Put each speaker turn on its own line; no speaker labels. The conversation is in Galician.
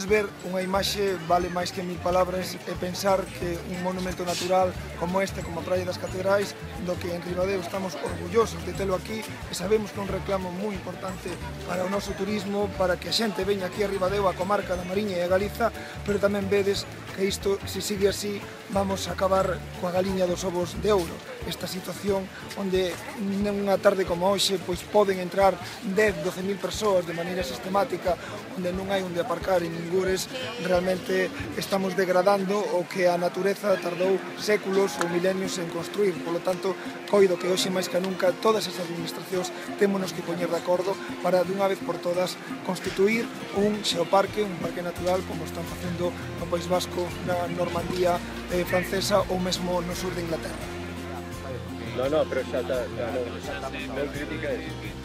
podes ver unha imaxe vale máis que 1000 palabras e pensar que un monumento natural como este, como a Praia das Catedrais, do que en Ribadeo estamos orgullosos de telo aquí e sabemos que é un reclamo moi importante para o noso turismo, para que a xente veña aquí a Ribadeo, a comarca da Mariña e a Galiza, pero tamén vedes que isto, se sigue así, vamos a acabar coa galiña dos ovos de ouro. Esta situación onde nunha tarde como hoxe pois poden entrar 10-12.000 persoas de maneira sistemática, onde non hai onde aparcar en ningures, realmente estamos degradando o que a natureza tardou séculos ou milenios en construir. Por lo tanto, coido que hoxe máis que nunca todas as administracións témonos que poñer de acordo para dunha vez por todas constituir un xeoparque, un parque natural como están facendo no País Vasco, na Normandía francesa ou mesmo no sur de Inglaterra.
No, pero xa está, non critica eso.